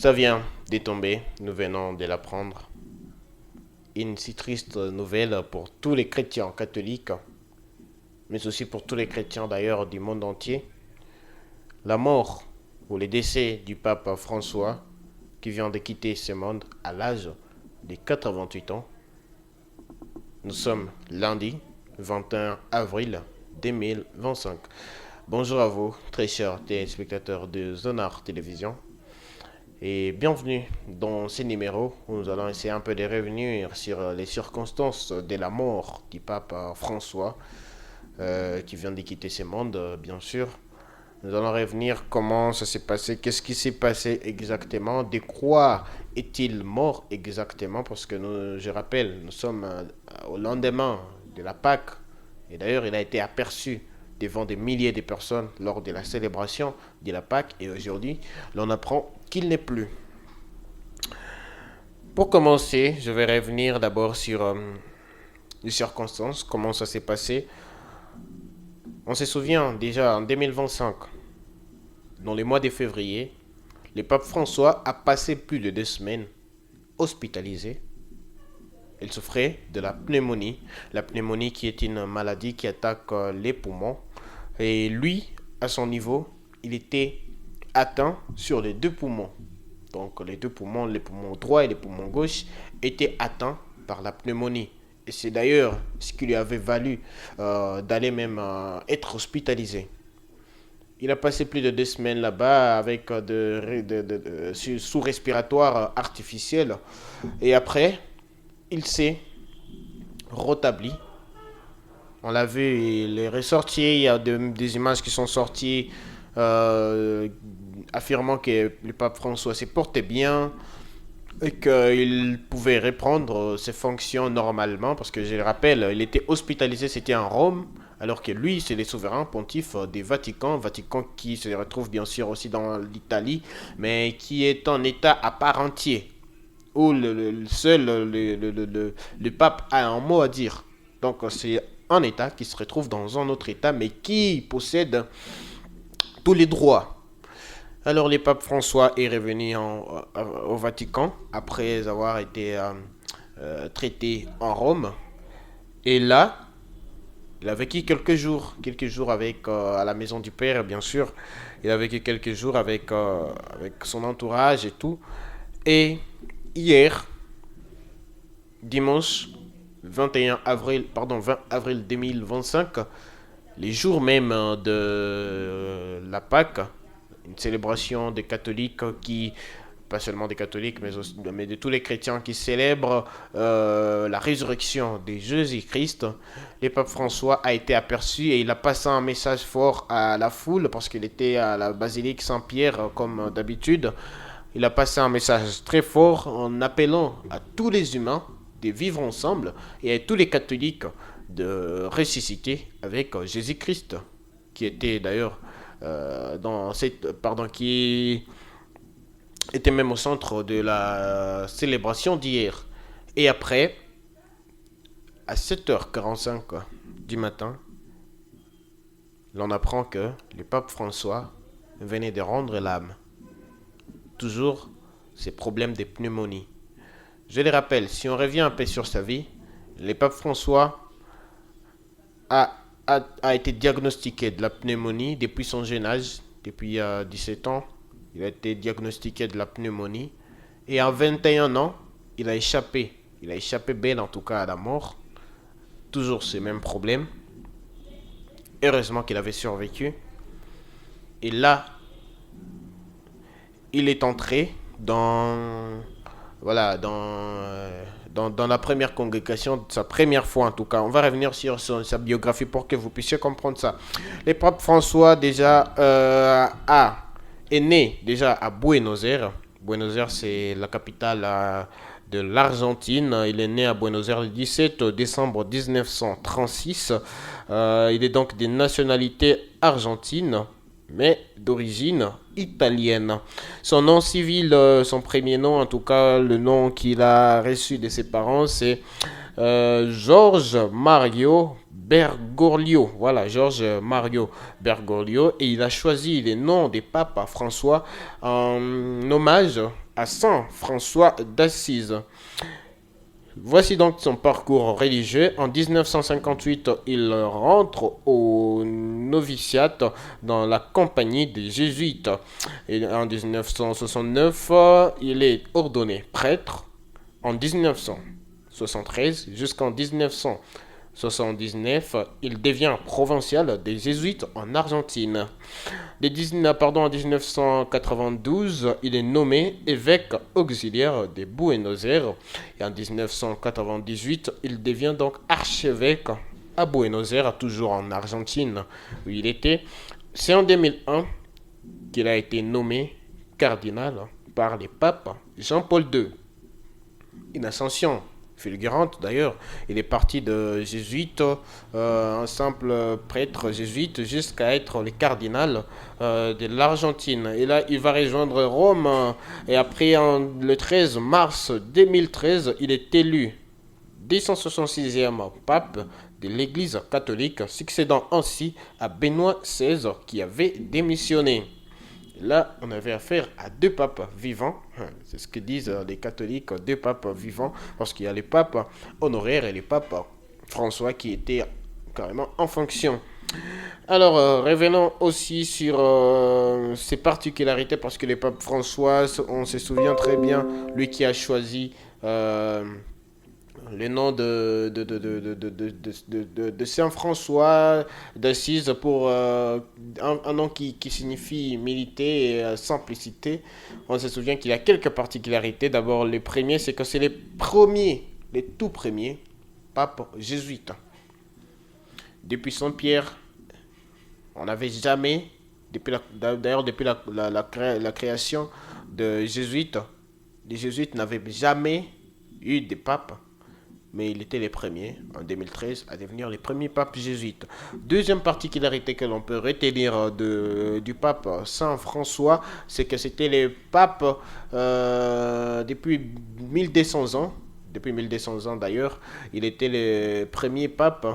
Ça vient de tomber, nous venons de l'apprendre. Une si triste nouvelle pour tous les chrétiens catholiques, mais aussi pour tous les chrétiens d'ailleurs du monde entier. La mort ou le décès du pape François, qui vient de quitter ce monde à l'âge de 88 ans. Nous sommes lundi 21 avril 2025. Bonjour à vous, très chers téléspectateurs de Zonar Télévision. Et bienvenue dans ce numéro où nous allons essayer un peu de revenir sur les circonstances de la mort du pape François qui vient de quitter ce monde, bien sûr. Nous allons revenir comment ça s'est passé, qu'est-ce qui s'est passé exactement, de quoi est-il mort exactement, parce que je rappelle, nous sommes au lendemain de la Pâque, et d'ailleurs il a été aperçu devant des milliers de personnes lors de la célébration de la Pâque, et aujourd'hui l'on apprend qu'il n'est plus. Pour commencer, je vais revenir d'abord sur les circonstances, comment ça s'est passé. On se souvient déjà en 2025, dans le mois de février, le pape François a passé plus de 2 semaines hospitalisé. Il souffrait de la pneumonie qui est une maladie qui attaque les poumons. Et lui, à son niveau, il était atteint sur les deux poumons. Donc les deux poumons, les poumons droit et les poumons gauche, étaient atteints par la pneumonie. Et c'est d'ailleurs ce qui lui avait valu d'aller même être hospitalisé. Il a passé plus de 2 semaines là-bas avec sous respiratoire artificiel. Et après, il s'est rétabli. On l'a vu, il est ressorti. Il y a des images qui sont sorties affirmant que le pape François se portait bien et qu'il pouvait reprendre ses fonctions normalement. Parce que je le rappelle, il était hospitalisé, c'était en Rome. Alors que lui, c'est le souverain pontife du Vatican, Vatican qui se retrouve bien sûr aussi dans l'Italie, mais qui est un État à part entier, où le pape a un mot à dire. Donc c'est un État qui se retrouve dans un autre État, mais qui possède tous les droits. Alors le pape François est revenu au Vatican, après avoir été traité en Rome, et là, il a vécu quelques jours avec à la maison du père, bien sûr. Il a vécu quelques jours avec son entourage et tout. Et hier, dimanche 20 avril 2025, les jours même de la Pâque, une célébration des catholiques qui, pas seulement des catholiques, mais de tous les chrétiens qui célèbrent la résurrection de Jésus-Christ. Le pape François a été aperçu et il a passé un message fort à la foule parce qu'il était à la basilique Saint-Pierre comme d'habitude. Il a passé un message très fort en appelant à tous les humains de vivre ensemble et à tous les catholiques de ressusciter avec Jésus-Christ, qui était d'ailleurs qui était même au centre de la célébration d'hier. Et après, à 7h45 du matin, l'on apprend que le pape François venait de rendre l'âme. Toujours ces problèmes de pneumonie. Je le rappelle, si on revient un peu sur sa vie, le pape François a été diagnostiqué de la pneumonie depuis son jeune âge, depuis 17 ans. Il a été diagnostiqué de la pneumonie. Et à 21 ans, il a échappé. Il a échappé belle en tout cas à la mort. Toujours ces mêmes problèmes. Heureusement qu'il avait survécu. Et là, il est entré dans la première congrégation, sa première fois en tout cas. On va revenir sur sa biographie pour que vous puissiez comprendre ça. Le pape François déjà est né déjà à Buenos Aires. Buenos Aires, c'est la capitale de l'Argentine. Il est né à Buenos Aires le 17 décembre 1936. Il est donc de nationalité argentine, mais d'origine italienne. Son nom civil, son premier nom, en tout cas le nom qu'il a reçu de ses parents, c'est Georges Mario Bergoglio. Voilà, Georges Mario Bergoglio. Et il a choisi le nom des papes François en hommage à Saint François d'Assise. Voici donc son parcours religieux. En 1958, il rentre au noviciat dans la compagnie des Jésuites. Et en 1969, il est ordonné prêtre. En 1973 jusqu'en 1979, il devient provincial des Jésuites en Argentine. En 1992, il est nommé évêque auxiliaire de Buenos Aires. Et en 1998, il devient donc archevêque à Buenos Aires, toujours en Argentine, où il était. C'est en 2001 qu'il a été nommé cardinal par les papes Jean-Paul II. Une ascension fulgurante d'ailleurs. Il est parti de jésuite, un simple prêtre jésuite, jusqu'à être le cardinal de l'Argentine. Et là, il va rejoindre Rome. Et après, le 13 mars 2013, il est élu 266e pape de l'Église catholique, succédant ainsi à Benoît XVI qui avait démissionné. Là, on avait affaire à deux papes vivants. C'est ce que disent les catholiques, deux papes vivants, parce qu'il y a les papes honoraires et les papes François qui étaient carrément en fonction. Alors, revenons aussi sur ses particularités, parce que les papes François, on se souvient très bien, lui qui a choisi le nom de Saint François d'Assise pour un nom qui signifie humilité et simplicité. On se souvient qu'il y a quelques particularités. D'abord, le premier, c'est que c'est les tout premiers papes jésuites. Depuis Saint-Pierre, on n'avait jamais, d'ailleurs depuis la création de jésuites, les jésuites n'avaient jamais eu de pape. Mais il était les premiers, en 2013, à devenir les premiers papes jésuites. Deuxième particularité que l'on peut retenir du pape Saint François, c'est que c'était les papes depuis 1200 ans. Depuis 1200 ans d'ailleurs, il était le premier pape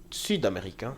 sud-américain.